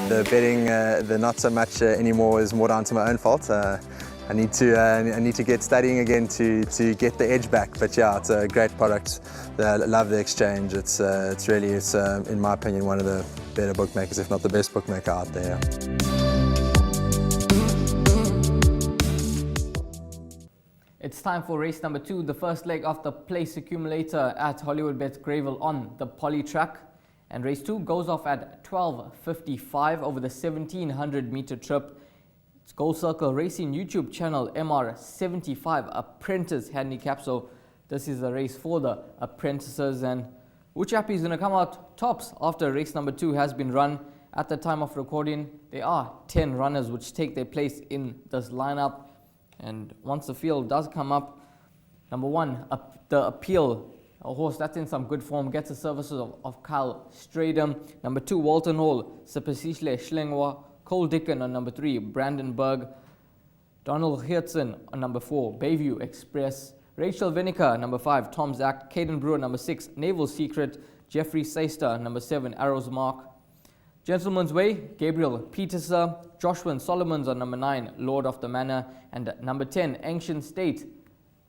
the betting, the not so much anymore, is more down to my own fault. I need to get studying again to get the edge back. But yeah, it's a great product. I love the exchange. It's really, in my opinion, one of the better bookmakers, if not the best bookmaker out there. It's time for race number 2, the first leg of the place accumulator at Hollywoodbets Gravel on the Poly track. And race 2 goes off at 12:55 over the 1700 meter trip. It's GoldCircleRacing YouTube channel MR75 Apprentice Handicap. So this is a race for the apprentices. And which chappie is going to come out tops after race number 2 has been run? At the time of recording, there are 10 runners which take their place in this lineup. And once the field does come up, number 1, the Appeal, a horse that's in some good form, gets the services of Kyle Stradom. Number 2, Walton Hall, Sipasishle Schlengwa. Cole Dicken on number 3, Brandenburg. Donald Hertzen on number 4, Bayview Express. Rachel Vinegar, number 5, Tom's Act. Caden Brewer, number 6, Naval Secret. Jeffrey Seister, number 7, Arrow's Mark. Gentleman's Way, Gabriel Peterser. Joshua Solomons on number 9, Lord of the Manor. And number 10, Ancient State,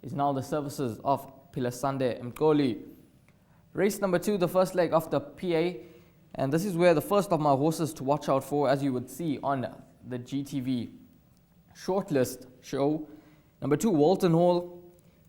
is now the services of Pilasande Mkoli. Race number 2, the first leg of the PA. And this is where the first of my horses to watch out for, as you would see on the GTV shortlist show. Number 2, Walton Hall,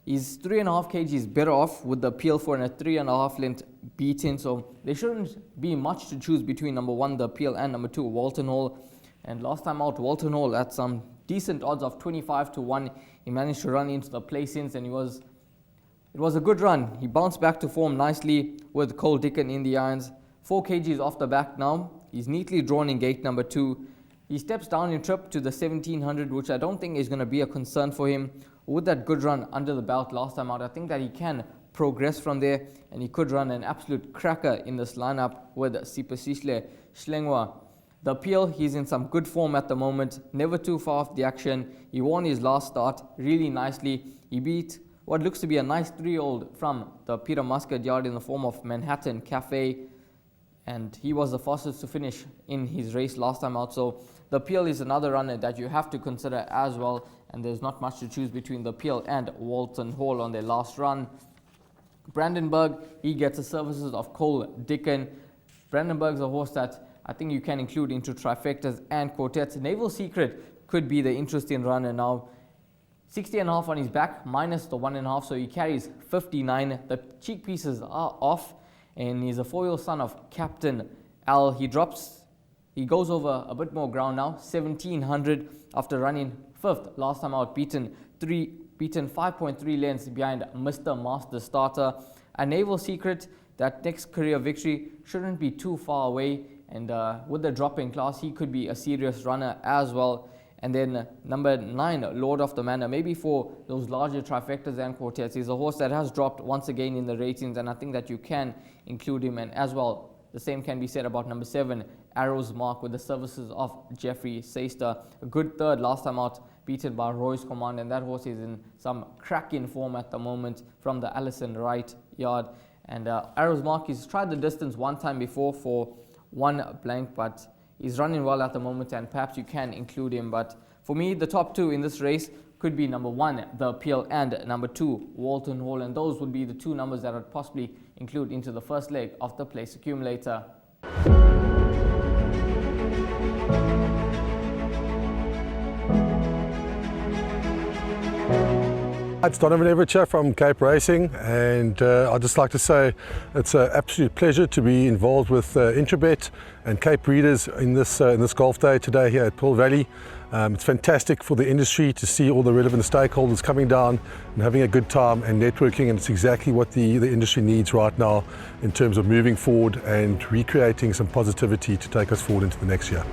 is 3.5 kgs better off with the Appeal for a 3.5 length beating. So there shouldn't be much to choose between number 1, the Appeal, and number 2, Walton Hall. And last time out, Walton Hall at some decent odds of 25-1. He managed to run into the placings, and it was a good run. He bounced back to form nicely with Cole Dicken in the irons. 4 kgs off the back now. He's neatly drawn in gate number 2. He steps down in trip to the 1700, which I don't think is going to be a concern for him. With that good run under the belt last time out, I think that he can progress from there, and he could run an absolute cracker in this lineup with Sipasishle Schlengwa. The Appeal, he's in some good form at the moment, never too far off the action. He won his last start really nicely. He beat what looks to be a nice 3-year-old from the Peter Muscat yard in the form of Manhattan Cafe, and he was the fastest to finish in his race last time out. So the Appeal is another runner that you have to consider as well, and there's not much to choose between the Appeal and Walton Hall on their last run. Brandenburg, he gets the services of Cole Dicken. Brandenburg's a horse that I think you can include into trifectas and quartets. Naval Secret could be the interesting runner now. 60.5 on his back, minus the 1.5, so he carries 59. The cheek pieces are off, and he's a 4-year-old son of Captain Al. He goes over a bit more ground now, 1700 after running 5th last time out, beaten 5.3 lengths behind Mr. Master Starter. A Naval Secret, that next career victory shouldn't be too far away, and with the drop in class, he could be a serious runner as well. And then number 9, Lord of the Manor, maybe for those larger trifectas and quartets. He's a horse that has dropped once again in the ratings, and I think that you can include him. And as well, the same can be said about number 7, Arrow's Mark, with the services of Jeffrey Seister. A good third last time out, beaten by Roy's Command, and that horse is in some cracking form at the moment from the Allison Wright yard. And Arrow's Mark, he's tried the distance one time before for 1 blank, but he's running well at the moment, and perhaps you can include him. But for me, the top 2 in this race could be number 1, the Appeal, and number 2, Walton Hall, and those would be the 2 numbers that I'd possibly include into the first leg of the place accumulator. It's Donovan Everett from Cape Racing, and I'd just like to say it's an absolute pleasure to be involved with Intrabet and Cape Breeders in this golf day today here at Pearl Valley. It's fantastic for the industry to see all the relevant stakeholders coming down and having a good time and networking, and it's exactly what the industry needs right now in terms of moving forward and recreating some positivity to take us forward into the next year.